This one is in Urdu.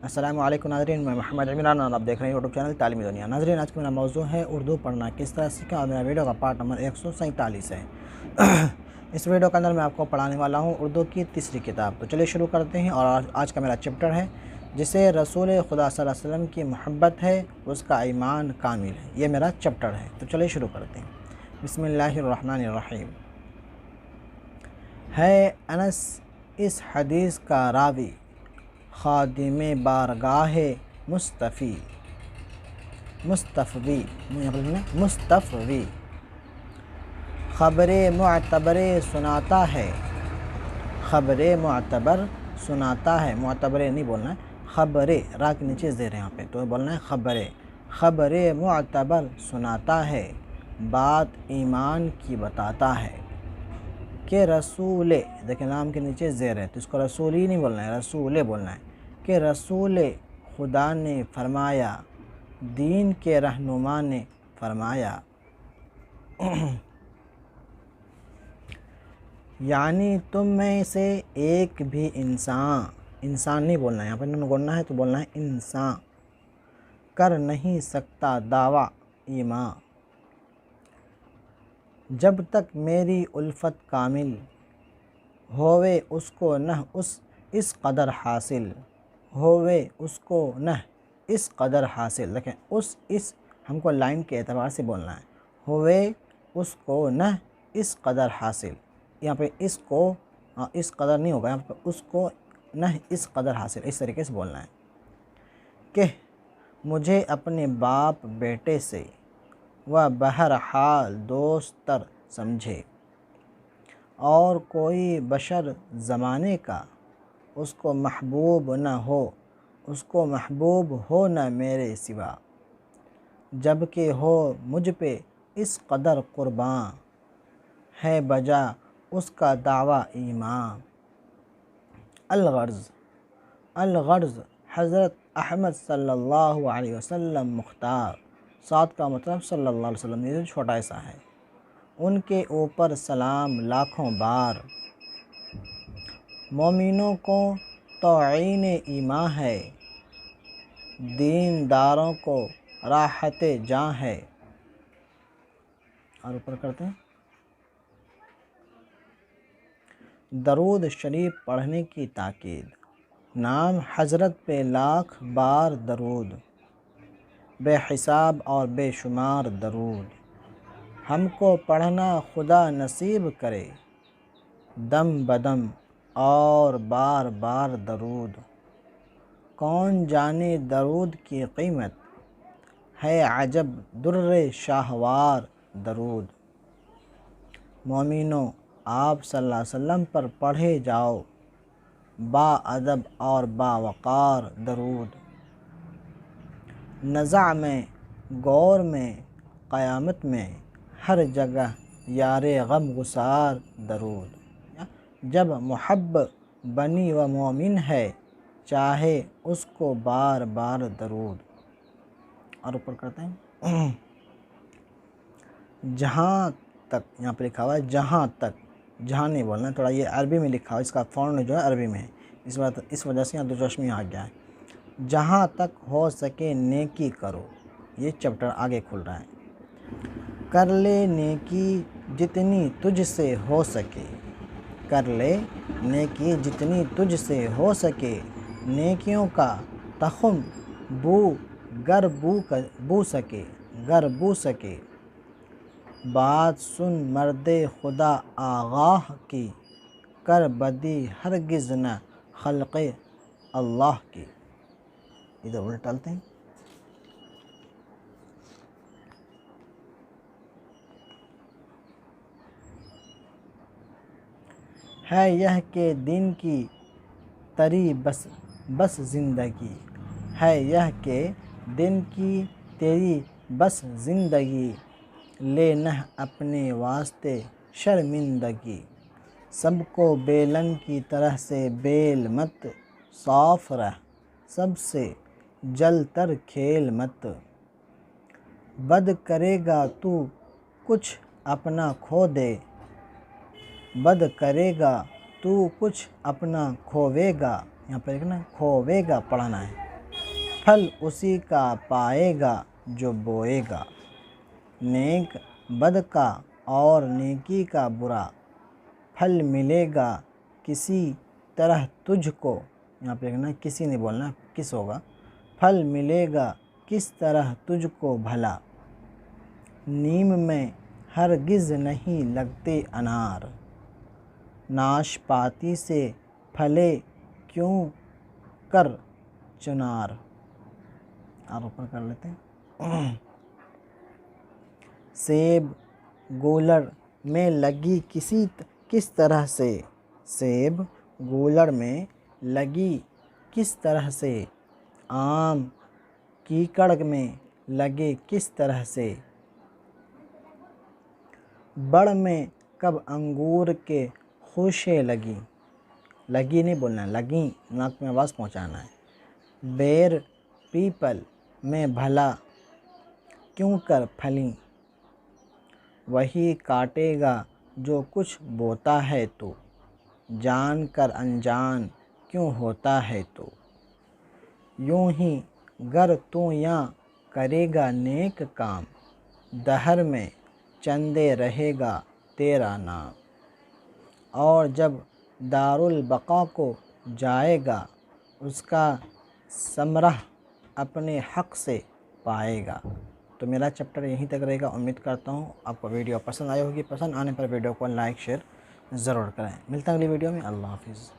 السلام علیکم ناظرین، میں محمد عمران اور آپ دیکھ رہے ہیں یوٹیوب چینل تعلیمی دنیا۔ ناظرین، آج کا میرا موضوع ہے اردو پڑھنا کس طرح سیکھا، اور میرا ویڈیو کا پارٹ نمبر 147 ہے۔ اس ویڈیو کے اندر میں آپ کو پڑھانے والا ہوں اردو کی تیسری کتاب۔ تو چلیے شروع کرتے ہیں، اور آج کا میرا چیپٹر ہے جسے رسول خدا صلی اللہ علیہ وسلم کی محبت ہے، اس کا ایمان کامل ہے۔ یہ میرا چیپٹر ہے، تو چلیے شروع کرتے ہیں۔ بسم اللہ الرحمن الرحیم۔ ہے انس اس حدیث کا راوی، خادم بارگاہ مصطفی، خبر معتبر سناتا ہے، خبر معتبر سناتا ہے، معتبر نہیں بولنا ہے، خبر را کے نیچے زیر یہاں پہ، تو بولنا ہے خبر معتبر سناتا ہے، بات ایمان کی بتاتا ہے کہ رسول، دیکھیں نام کے نیچے زیر ہے تو اس کو رسول ہی نہیں بولنا ہے، رسول بولنا ہے، کہ رسول خدا نے فرمایا، دین کے رہنما نے فرمایا۔ یعنی تم میں سے ایک بھی انسان نہیں بولنا ہے، یہاں پر بولنا ہے تو بولنا ہے انسان، کر نہیں سکتا دعویٰ ایمان، جب تک میری الفت کامل ہووے اس کو نہ اس قدر حاصل، ہووے اس کو نہ اس قدر حاصل، دیکھیں اس ہم کو لائن کے اعتبار سے بولنا ہے، ہووے اس کو نہ اس قدر حاصل، یہاں پہ اس کو اس قدر نہیں ہوگا، یہاں پہ اس کو نہ اس قدر حاصل، اس طریقے سے بولنا ہے کہ مجھے اپنے باپ بیٹے سے وہ بہرحال دوست تر سمجھے، اور کوئی بشر زمانے کا اس کو محبوب نہ ہو، اس کو محبوب ہو نہ میرے سوا، جبکہ ہو مجھ پہ اس قدر قرباں، ہے بجا اس کا دعویٰ ایمان۔ الغرض حضرت احمد صلی اللہ علیہ وسلم مختار، ساتھ کا مطلب صلی اللہ علیہ وسلم، یہ چھوٹا سا ہے، ان کے اوپر سلام لاکھوں بار، مومنوں کو توعین ایمان ہے، دینداروں کو راحت جاں ہے۔ اور اوپر کرتے ہیں، درود شریف پڑھنے کی تاکید، نام حضرت پہ لاکھ بار درود، بے حساب اور بے شمار درود، ہم کو پڑھنا خدا نصیب کرے، دم بدم اور بار بار درود، کون جانے درود کی قیمت، ہے عجب در شاہوار درود، مومنوں آپ صلی اللہ علیہ وسلم پر پڑھے جاؤ، با ادب اور با وقار درود، نزع میں غور میں قیامت میں ہر جگہ یار غم گسار درود، جب محب بنی و مومن ہے چاہے اس کو بار بار درود۔ اور اوپر کرتے ہیں، جہاں تک، یہاں پہ لکھا ہوا ہے جہاں تک، جہاں نہیں بولنا، تھوڑا یہ عربی میں لکھا ہوا ہے، اس کا فونٹ جو ہے عربی میں ہے، اس وجہ سے یہاں دو چشمی آ گیا ہے۔ جہاں تک ہو سکے نیکی کرو، یہ چیپٹر آگے کھل رہا ہے، کر لے نیکی جتنی تجھ سے ہو سکے، کر لے نیکی جتنی تجھ سے ہو سکے، نیکیوں کا تخم گر بو سکے، بات سن مرد خدا آگاہ کی، کر بدی ہرگز نہ خلق اللہ کی۔ ادھر الٹالتے ہیں، ہے یہ کہ دن کی تری بس زندگی، ہے یہ کہ دن کی تیری بس زندگی، لے نہ اپنے واسطے شرمندگی، سب کو بیلن کی طرح سے بیل مت، صاف رہ سب سے جل تر کھیل مت، بد کرے گا تو کچھ اپنا کھو دے، بد کرے گا تو کچھ اپنا کھوے گا، یہاں پہ لکھنا کھوے گا پڑھنا ہے، پھل اسی کا پائے گا جو بوئے گا، نیک بد کا اور نیکی کا برا پھل ملے گا کسی طرح تجھ کو، یہاں پہ دیکھنا کسی نہیں بولنا کس ہوگا، پھل ملے گا کس طرح تجھ کو بھلا، نیم میں ہرگز نہیں لگتے انار، ناشپاتی سے پھلے کیوں کر چنار۔ آپ اوپر کر لیتے ہیں۔ سیب گولڑ میں لگی کس طرح سے، سیب گولڑ میں لگی کس طرح سے، آم کیکڑ میں لگے کس طرح سے، بڑ میں کب انگور کے خوشے لگی، لگی نہیں بولنا ہے، لگیں ناک میں آواز پہنچانا ہے، بیر پیپل میں بھلا کیوں کر پھلیں، وہی کاٹے گا جو کچھ بوتا ہے تو، جان کر انجان کیوں ہوتا ہے تو، یوں ہی گر تو یاں کرے گا نیک کام، دہر میں چندے رہے گا تیرا نام، اور جب دارالبقا کو جائے گا اس کا ثمرہ اپنے حق سے پائے گا۔ تو میرا چیپٹر یہیں تک رہے گا۔ امید کرتا ہوں آپ کو ویڈیو پسند آئی ہوگی۔ پسند آنے پر ویڈیو کو لائک شیئر ضرور کریں۔ ملتا ہے اگلی ویڈیو میں۔ اللہ حافظ۔